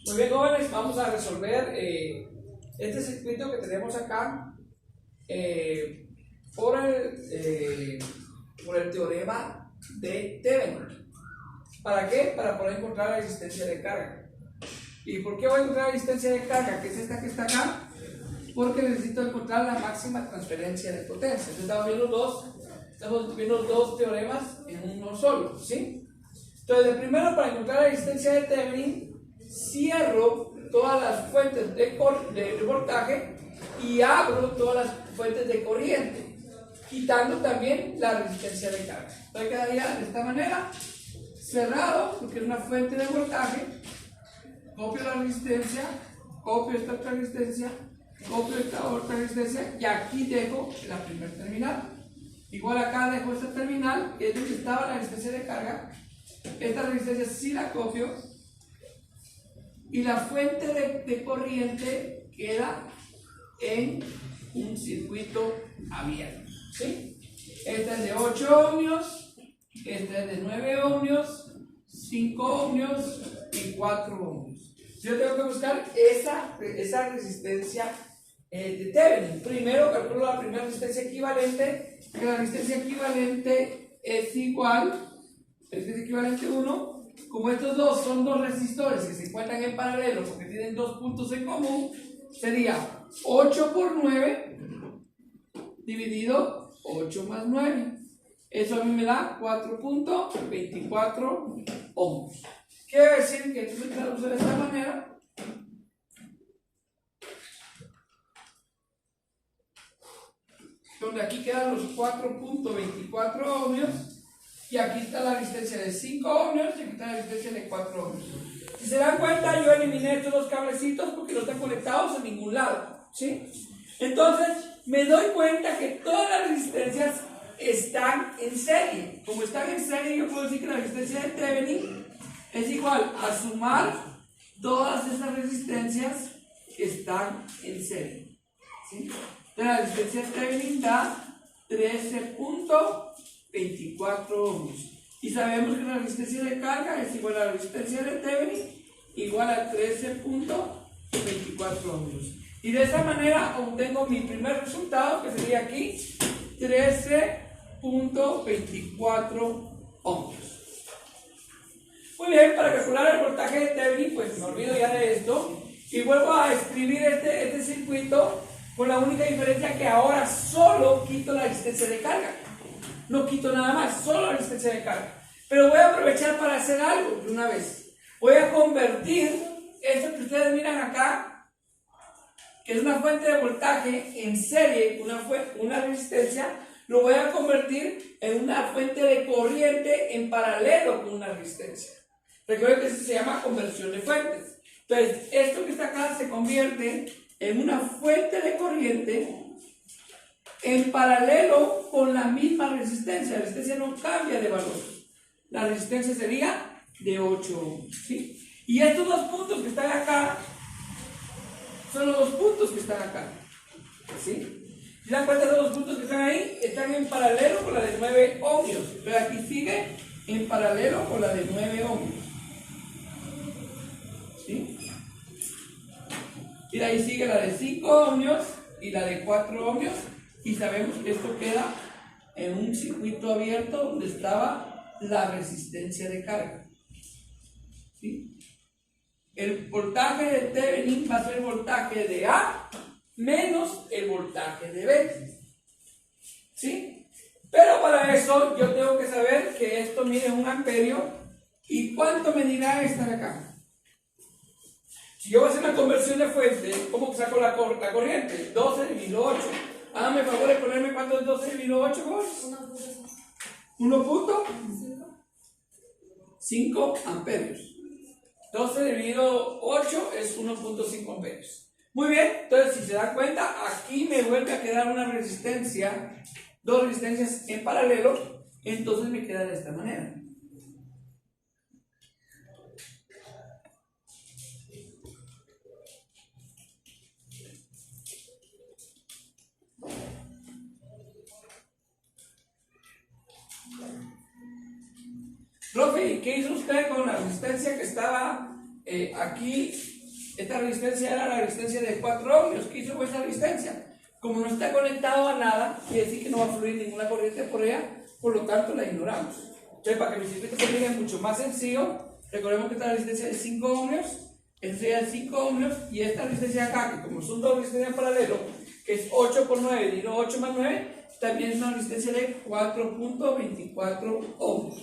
Muy bien, jóvenes, vamos a resolver este circuito que tenemos acá por el teorema de Thevenin. ¿Para qué? Para poder encontrar la resistencia de carga. ¿Y por qué voy a encontrar la resistencia de carga? Que es esta que está acá. Porque necesito encontrar la máxima transferencia de potencia. Entonces estamos viendo dos teoremas en uno solo, ¿sí? Entonces, el primero, para encontrar la resistencia de Thevenin, cierro todas las fuentes de voltaje y abro todas las fuentes de corriente, quitando también la resistencia de carga. Entonces quedaría de esta manera, cerrado, porque es una fuente de voltaje, copio la resistencia, copio esta otra resistencia, copio esta otra resistencia y aquí dejo la primera terminal. Igual acá dejo esta terminal, que es donde estaba la resistencia de carga. Esta resistencia sí la copio y la fuente de corriente queda en un circuito abierto, ¿sí? Esta es de 8 ohmios, esta es de 9 ohmios, 5 ohmios y 4 ohmios. Yo tengo que buscar esa resistencia de Thevenin. Primero calculo la primera resistencia equivalente, que la resistencia equivalente es igual, resistencia equivalente 1. Como estos dos son dos resistores que se encuentran en paralelo porque tienen dos puntos en común, sería 8 por 9 dividido 8 más 9. Eso a mí me da 4.24 ohms. Quiere decir que esto se traduce de esta manera. Donde aquí quedan los 4.24 ohmios. Y aquí está la resistencia de 5 ohmios y aquí está la resistencia de 4 ohmios. Si se dan cuenta, yo eliminé estos dos cablecitos porque no están conectados en ningún lado, ¿sí? Entonces, me doy cuenta que todas las resistencias están en serie. Como están en serie, yo puedo decir que la resistencia de Thevenin es igual a sumar todas estas resistencias que están en serie, ¿sí? Entonces, la resistencia de Thevenin da 13.24 ohms. Y sabemos que la resistencia de carga es igual a la resistencia de Thevenin igual a 13.24 ohms. Y de esa manera obtengo mi primer resultado, que sería aquí 13.24 ohms. Muy bien, para calcular el voltaje de Thevenin, pues me olvido ya de esto y vuelvo a escribir este circuito con la única diferencia que ahora solo quito la resistencia de carga. No quito nada más, solo la resistencia de carga. Pero voy a aprovechar para hacer algo de una vez. Voy a convertir esto que ustedes miran acá, que es una fuente de voltaje en serie, una resistencia, lo voy a convertir en una fuente de corriente en paralelo con una resistencia. Recuerden que eso se llama conversión de fuentes. Entonces, esto que está acá se convierte en una fuente de corriente en paralelo con la misma resistencia. La resistencia no cambia de valor. La resistencia sería de 8 ohms, ¿sí? Y estos dos puntos que están acá son los dos puntos que están acá, ¿sí? Si dan cuenta, los dos puntos que están ahí están en paralelo con la de 9 ohmios. Pero aquí sigue en paralelo con la de 9 ohmios, ¿sí? Y de ahí sigue la de 5 ohmios y la de 4 ohmios. Y sabemos que esto queda en un circuito abierto donde estaba la resistencia de carga, ¿sí? El voltaje de Thevenin va a ser el voltaje de A menos el voltaje de B, ¿sí? Pero para eso yo tengo que saber que esto mide 1 amperio. ¿Y cuánto medirá esta de acá? Si yo voy a hacer una conversión de fuente, ¿cómo saco la corriente? 12 dividido 8. Háganme el favor de ponerme cuánto es 12 dividido 8, ¿vos? 1.5 amperios. 12 dividido 8 es 1.5 amperios. Muy bien, entonces si se dan cuenta, aquí me vuelve a quedar una resistencia, dos resistencias en paralelo, entonces me queda de esta manera. Profe, ¿y qué hizo usted con la resistencia que estaba aquí esta resistencia era la resistencia de 4 ohmios. ¿Qué hizo esa resistencia? Como no está conectado a nada, quiere decir que no va a fluir ninguna corriente por ella, por lo tanto la ignoramos. Entonces, para que mi circuito se mire mucho más sencillo, recordemos que esta resistencia es 5 ohmios, esta sería de 5 ohmios, y esta resistencia acá, que como son dos resistencias en paralelo, que es 8 por 9, dividido 8 más 9, también es una resistencia de 4.24 ohmios.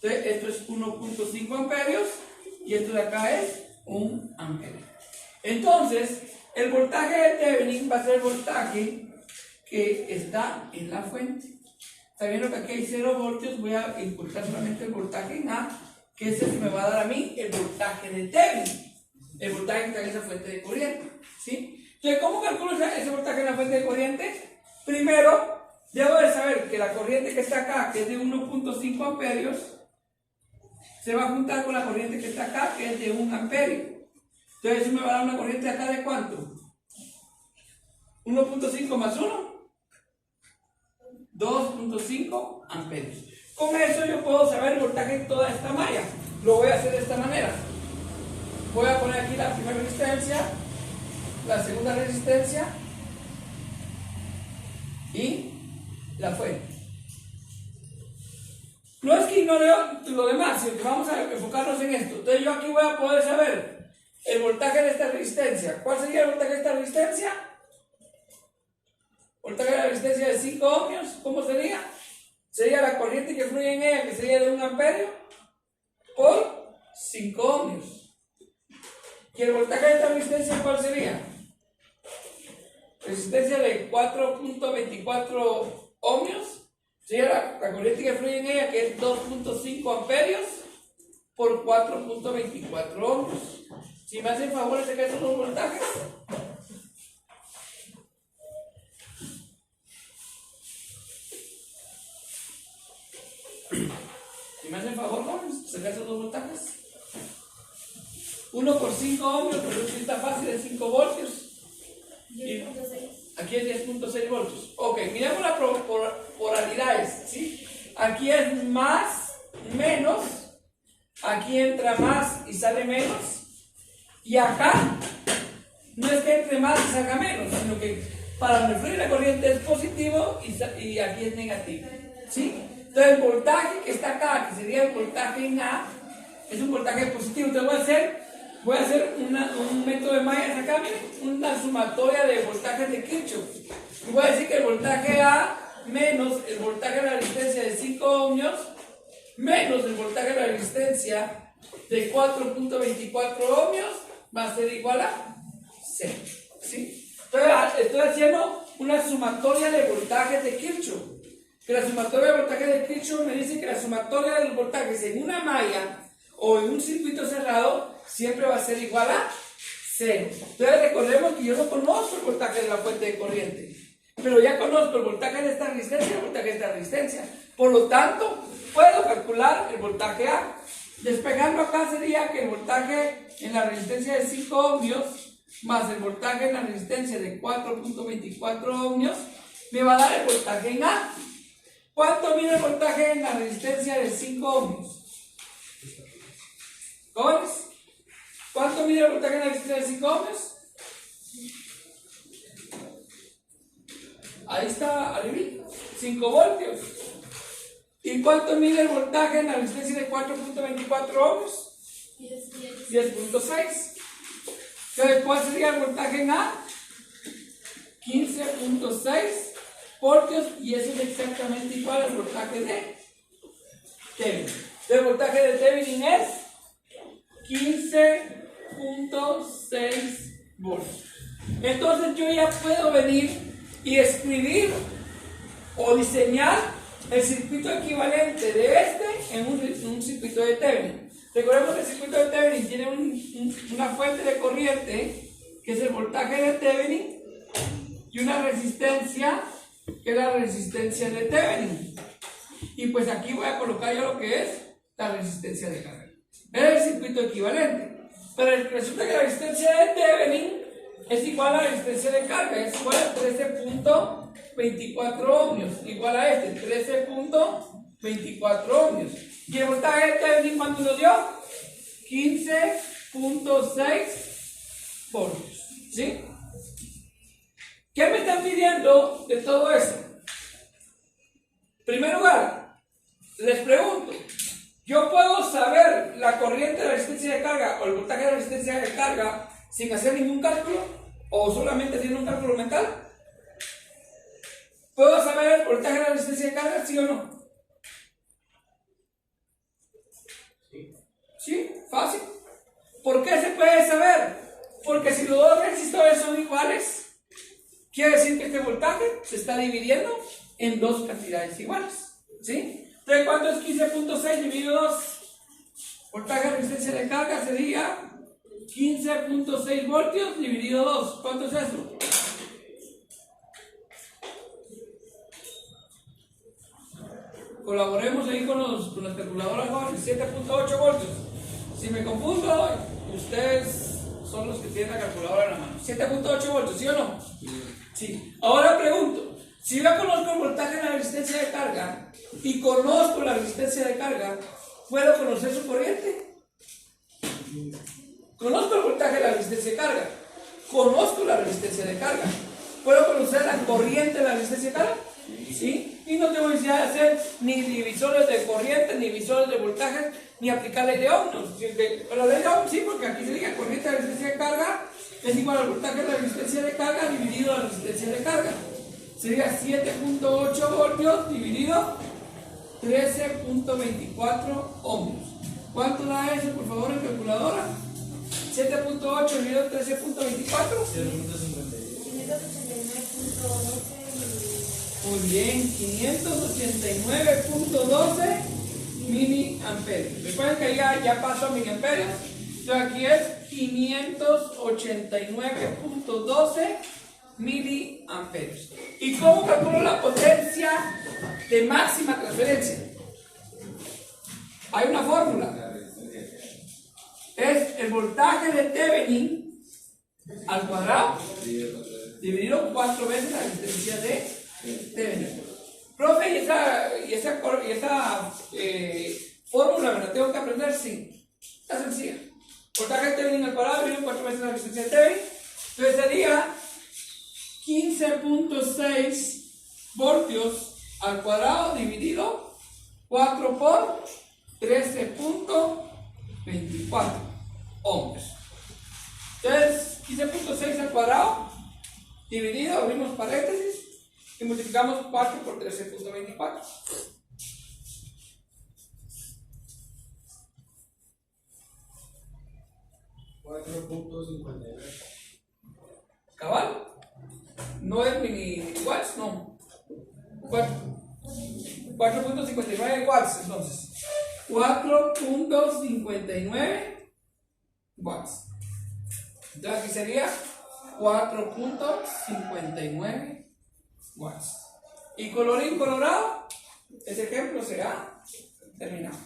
Entonces, esto es 1.5 amperios, y esto de acá es 1 amperio. Entonces, el voltaje de Thevenin va a ser el voltaje que está en la fuente. Sabiendo que aquí hay 0 voltios, voy a imputar solamente el voltaje en A, que es el que me va a dar a mí el voltaje de Thevenin, el voltaje que está en esa fuente de corriente, ¿sí? Entonces, ¿cómo calculo ese voltaje en la fuente de corriente? Primero, debo de saber que la corriente que está acá, que es de 1.5 amperios, se va a juntar con la corriente que está acá, que es de 1 amperio. Entonces, eso me va a dar una corriente acá de ¿cuánto? 1.5 más 1. 2.5 amperios. Con eso yo puedo saber el voltaje de toda esta malla. Lo voy a hacer de esta manera. Voy a poner aquí la primera resistencia, la segunda resistencia y la fuente. No es que ignore lo demás, sino que vamos a enfocarnos en esto. Entonces yo aquí voy a poder saber el voltaje de esta resistencia. ¿Cuál sería el voltaje de esta resistencia? Voltaje de la resistencia de 5 ohmios, ¿cómo sería? Sería la corriente que fluye en ella, que sería de 1 amperio, por 5 ohmios. ¿Y el voltaje de esta resistencia cuál sería? Resistencia de 4.24 ohmios, sería la corriente que fluye en ella, que es 2.5 amperios, por 4.24 ohmios. Si me hacen favor de sacar esos dos voltajes. Si me hacen favor, jóvenes, sacar esos dos voltajes. 1 por 5 ohmios, por eso está fácil, de 5 voltios. 10.6. Aquí es 10.6 voltios. Ok, miremos las polaridades, ¿sí? Aquí es más, menos. Aquí entra más y sale menos. Y acá no es que entre más y salga menos, sino que para donde fluye la corriente es positivo y aquí es negativo, ¿sí? Entonces el voltaje que está acá, que sería el voltaje en A, es un voltaje positivo. Entonces voy a hacer un método de mallas acá, miren, una sumatoria de voltajes de Kirchhoff. Y voy a decir que el voltaje A menos el voltaje de la resistencia de 5 ohmios menos el voltaje de la resistencia de 4.24 ohmios va a ser igual a 0, ¿sí? Entonces estoy haciendo una sumatoria de voltajes de Kirchhoff. Que la sumatoria de voltajes de Kirchhoff me dice que la sumatoria de los voltajes en una malla o en un circuito cerrado siempre va a ser igual a 0. Entonces recordemos que yo no conozco el voltaje de la fuente de corriente, pero ya conozco el voltaje de esta resistencia y el voltaje de esta resistencia. Por lo tanto, puedo calcular el voltaje A. Despegando acá sería que el voltaje en la resistencia de 5 ohmios más el voltaje en la resistencia de 4.24 ohmios me va a dar el voltaje en A. ¿Cuánto mide el voltaje en la resistencia de 5 ohmios? ¿Jóvenes? ¿Cuánto mide el voltaje en la resistencia de 5 ohmios? Ahí está, arriba, 5 voltios. ¿Y cuánto mide el voltaje en la resistencia de 4.24 ohmios? 10.6. Entonces, ¿cuál sería el voltaje en A? 15.6 voltios, y eso es exactamente igual al voltaje de Thevenin. El voltaje de Thevenin es 15.6 voltios. Entonces yo ya puedo venir y escribir o diseñar el circuito equivalente de este en un circuito de Thevenin. Recordemos que el circuito de Thevenin tiene una fuente de corriente, que es el voltaje de Thevenin, y una resistencia, que es la resistencia de Thevenin. Y pues aquí voy a colocar yo lo que es la resistencia de carga. Es el circuito equivalente. Pero resulta que la resistencia de Thevenin es igual a la resistencia de carga, es igual a 13.24 ohmios, igual a este, 13.24 ohmios. ¿Y el voltaje de Thevenin cuánto lo dio? 15.6 voltios. ¿Sí? ¿Qué me están pidiendo de todo eso? En primer lugar, les pregunto, ¿yo puedo saber la corriente de la resistencia de carga o el voltaje de la resistencia de carga sin hacer ningún cálculo? ¿O solamente haciendo un cálculo mental? ¿Puedo saber el voltaje de la resistencia de carga, sí o no? ¿Sí? ¿Fácil? ¿Por qué se puede saber? Porque si los dos resistores son iguales, quiere decir que este voltaje se está dividiendo en dos cantidades iguales. ¿Sí? Entonces, ¿cuánto es 15.6 dividido 2? Voltaje de resistencia de carga sería 15.6 voltios dividido 2. ¿Cuánto es eso? Colaboremos ahí con las calculadoras jóvenes. 7.8 voltios. Si me confundo, ustedes son los que tienen la calculadora en la mano. 7.8 voltios, ¿sí o no? Sí. Ahora pregunto, si yo conozco el voltaje de la resistencia de carga y conozco la resistencia de carga, ¿puedo conocer su corriente? Conozco el voltaje de la resistencia de carga, conozco la resistencia de carga, ¿puedo conocer la corriente de la resistencia de carga? ¿Sí? Y no tengo necesidad de hacer ni divisores de corriente, ni divisores de voltaje, ni aplicar la ley de Ohm. Pero la ley de Ohm sí, porque aquí se diga corriente de la resistencia de carga es igual al voltaje de la resistencia de carga dividido la resistencia de carga. Sería 7.8 voltios dividido 13.24 ohmios. ¿Cuánto da eso, por favor, en calculadora? 7.8 dividido 13.24. 589.12. Muy bien, 589.12 miliamperios. Recuerden que ya pasó miliamperios. Entonces aquí es 589.12 miliamperios. ¿Y cómo calculo la potencia de máxima transferencia? Hay una fórmula. Es el voltaje de Thevenin al cuadrado dividido 4 veces la resistencia de Thevenin. Profe, ¿y esa fórmula me la tengo que aprender? Sí. Está sencilla. Voltaje de Thevenin al cuadrado dividido 4 veces la resistencia de Thevenin. Entonces sería 15.6 voltios al cuadrado dividido 4 por 13.24 ohmios. Entonces 15.6 al cuadrado dividido, abrimos paréntesis y multiplicamos 4 por 13.24. ¿Cabal? ¿No es mini watts? No. 4.59 watts, entonces. 4.59 watts. Entonces aquí sería 4.59 watts. Y colorín colorado, ese ejemplo será terminado.